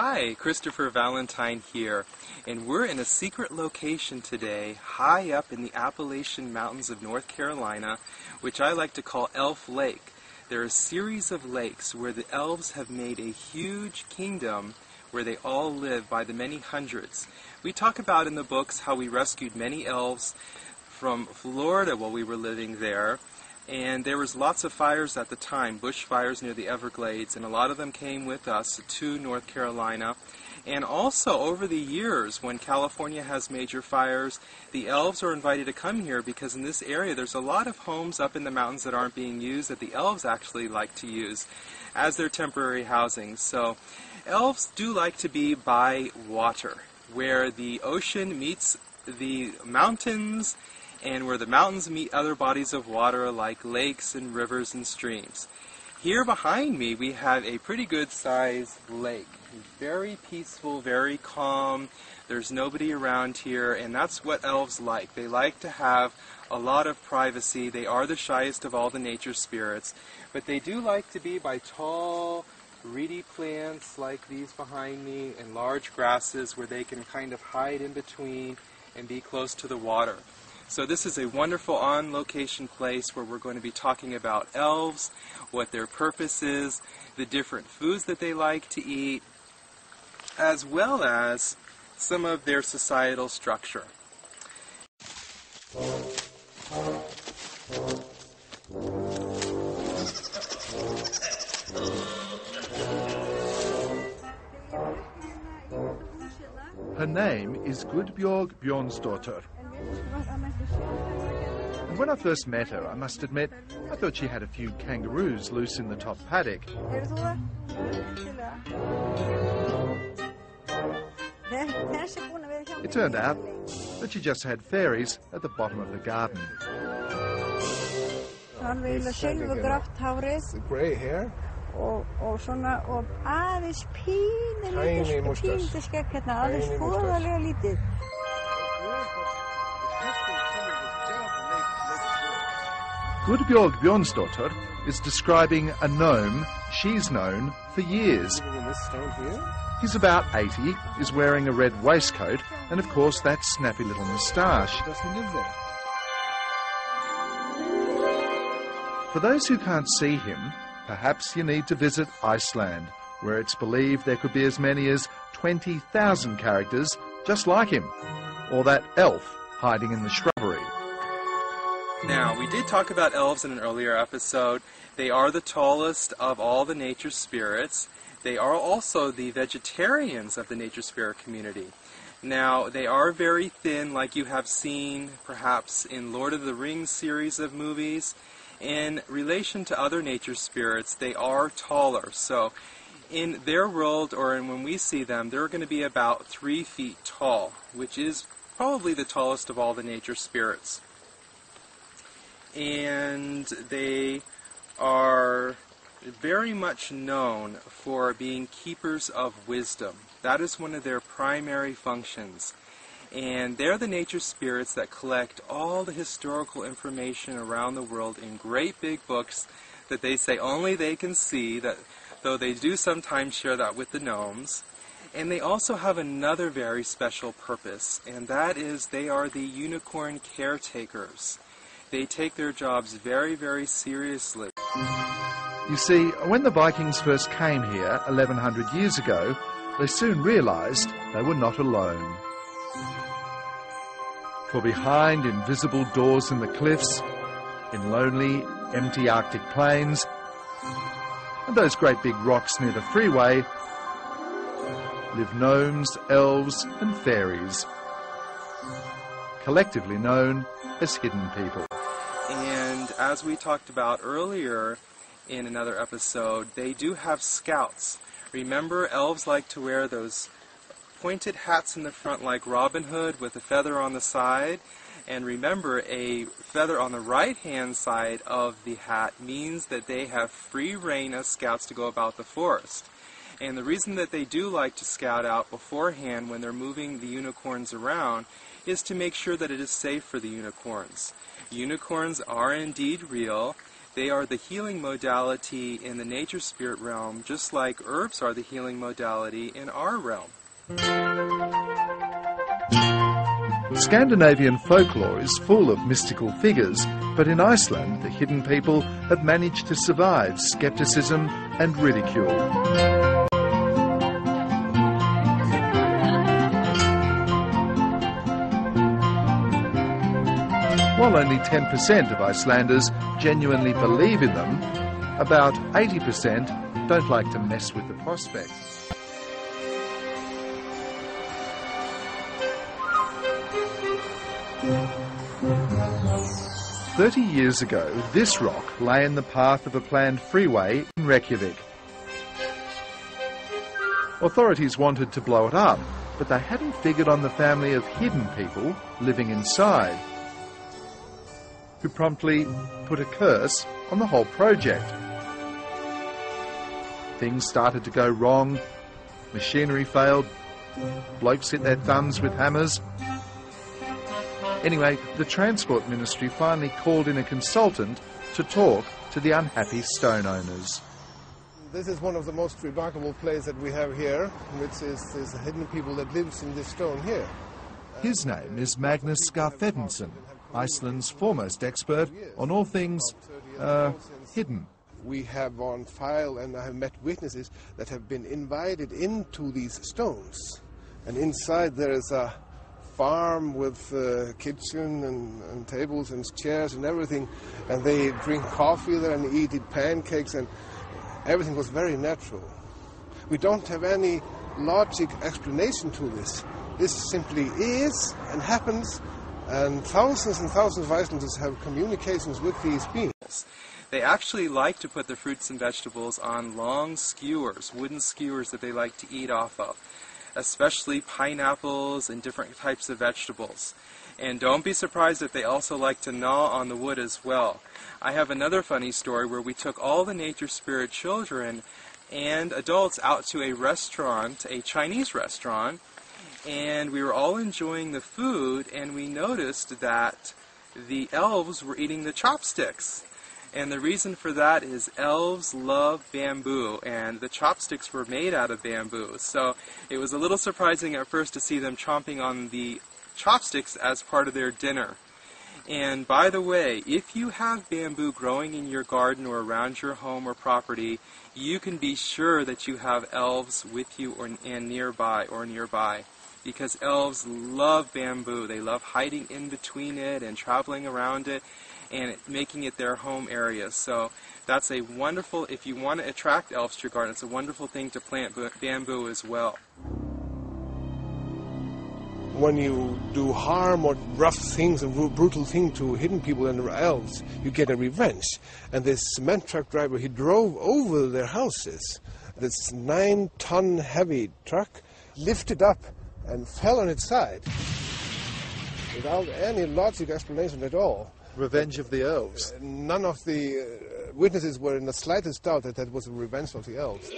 Hi, Christopher Valentine here, and we're in a secret location today, high up in the Appalachian Mountains of North Carolina, which I like to call Elf Lake. There are a series of lakes where the elves have made a huge kingdom where they all live by the many hundreds. We talk about in the books how we rescued many elves from Florida while we were living there. And there was lots of fires at the time, bushfires near the Everglades, and a lot of them came with us to North Carolina. And also, over the years, when California has major fires, the elves are invited to come here because in this area there's a lot of homes up in the mountains that aren't being used that the elves actually like to use as their temporary housing. So, elves do like to be by water, where the ocean meets the mountains, and where the mountains meet other bodies of water like lakes and rivers and streams. Here behind me we have a pretty good sized lake. Very peaceful, very calm. There's nobody around here, and that's what elves like. They like to have a lot of privacy. They are the shyest of all the nature spirits, but they do like to be by tall, reedy plants like these behind me and large grasses where they can kind of hide in between and be close to the water. So this is a wonderful on-location place where we're going to be talking about elves, what their purpose is, the different foods that they like to eat, as well as some of their societal structure. Her name is Gudbjorg Bjornsdottir. And when I first met her, I must admit, I thought she had a few kangaroos loose in the top paddock. It turned out that she just had fairies at the bottom of the garden. The grey hair? Og svona, og aðeins pínlítið skegg hérna, aðeins fóðalega lítið. Gudbjorg Bjornsdottir is describing a gnome she's known for years. He's about 80, is wearing a red waistcoat, and of course that snappy little moustache. For those who can't see him, perhaps you need to visit Iceland, where it's believed there could be as many as 20,000 characters just like him, or that elf hiding in the shrubbery. Now, we did talk about elves in an earlier episode. They are the tallest of all the nature spirits. They are also the vegetarians of the nature spirit community. Now, they are very thin, like you have seen perhaps in Lord of the Rings series of movies. In relation to other nature spirits, they are taller. So in their world, or when we see them, they're going to be about 3 feet tall, which is probably the tallest of all the nature spirits. And they are very much known for being keepers of wisdom. That is one of their primary functions. And they're the nature spirits that collect all the historical information around the world in great big books that they say only they can see, that though they do sometimes share that with the gnomes. And they also have another very special purpose, and that is they are the Unicorn Caretakers. They take their jobs very, very seriously. You see, when the Vikings first came here 1100 years ago, they soon realized they were not alone. For behind invisible doors in the cliffs, in lonely, empty Arctic plains, and those great big rocks near the freeway, live gnomes, elves, and fairies, collectively known as hidden people. And as we talked about earlier in another episode, they do have scouts. Remember, elves like to wear those pointed hats in the front like Robin Hood with a feather on the side. And remember, a feather on the right-hand side of the hat means that they have free rein as scouts to go about the forest. And the reason that they do like to scout out beforehand when they're moving the unicorns around is to make sure that it is safe for the unicorns. Unicorns are indeed real. They are the healing modality in the nature spirit realm, just like herbs are the healing modality in our realm. Scandinavian folklore is full of mystical figures, but in Iceland, the hidden people have managed to survive skepticism and ridicule. While only 10% of Icelanders genuinely believe in them, about 80% don't like to mess with the prospect. "30 years ago, this rock lay in the path of a planned freeway in Reykjavik. Authorities wanted to blow it up, but they hadn't figured on the family of hidden people living inside, who promptly put a curse on the whole project. Things started to go wrong, machinery failed, blokes hit their thumbs with hammers. Anyway, the Transport Ministry finally called in a consultant to talk to the unhappy stone owners. This is one of the most remarkable places that we have here, which is the hidden people that lives in this stone here. His name is Magnus Skarfedensson, Iceland's foremost expert on all things hidden. We have on file, and I have met witnesses that have been invited into these stones. And inside there is a farm with kitchen and tables and chairs and everything. And they drink coffee there and eat pancakes, and everything was very natural. We don't have any logic explanation to this. This simply is and happens, and thousands of Icelanders have communications with these beings. They actually like to put the fruits and vegetables on long skewers, wooden skewers that they like to eat off of, especially pineapples and different types of vegetables. And don't be surprised if they also like to gnaw on the wood as well. I have another funny story where we took all the nature spirit children and adults out to a restaurant, a Chinese restaurant, and we were all enjoying the food, and we noticed that the elves were eating the chopsticks. And the reason for that is elves love bamboo, and the chopsticks were made out of bamboo. So it was a little surprising at first to see them chomping on the chopsticks as part of their dinner. And by the way, if you have bamboo growing in your garden or around your home or property, you can be sure that you have elves with you and nearby. Because elves love bamboo. They love hiding in between it and traveling around it and making it their home area. So that's a wonderful, if you want to attract elves to your garden, it's a wonderful thing to plant bamboo as well. When you do harm or rough things and brutal thing to hidden people and elves, you get a revenge. And this cement truck driver, he drove over their houses. This 9-ton heavy truck lifted up and fell on its side without any logic explanation at all. Revenge of the elves. None of the witnesses were in the slightest doubt that that was a revenge of the elves.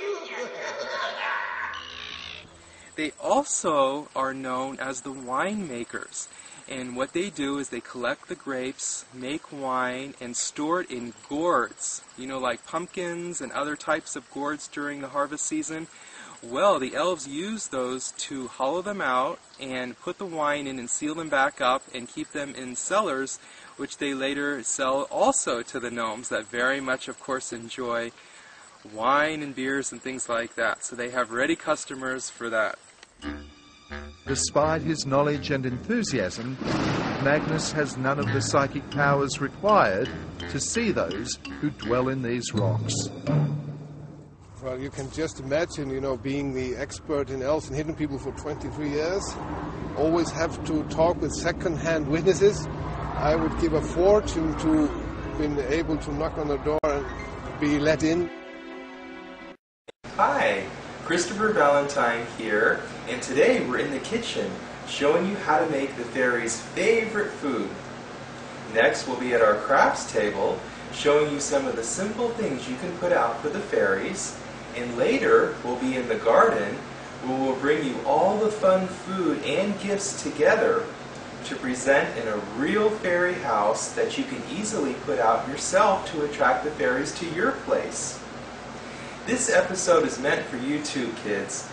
They also are known as the winemakers, and what they do is they collect the grapes, make wine, and store it in gourds, like pumpkins and other types of gourds during the harvest season. Well, the elves use those to hollow them out and put the wine in and seal them back up and keep them in cellars, which they later sell also to the gnomes that very much, of course, enjoy wine and beers and things like that. So they have ready customers for that. Despite his knowledge and enthusiasm, Magnus has none of the psychic powers required to see those who dwell in these rocks. Well, you can just imagine, being the expert in elves and hidden people for 23 years, always have to talk with second-hand witnesses. I would give a fortune to being able to knock on the door and be let in. Hi, Christopher Valentine here, and today we're in the kitchen showing you how to make the fairies' favorite food. Next, we'll be at our crafts table showing you some of the simple things you can put out for the fairies. And later, we'll be in the garden where we'll bring you all the fun food and gifts together to present in a real fairy house that you can easily put out yourself to attract the fairies to your place. This episode is meant for you too, kids.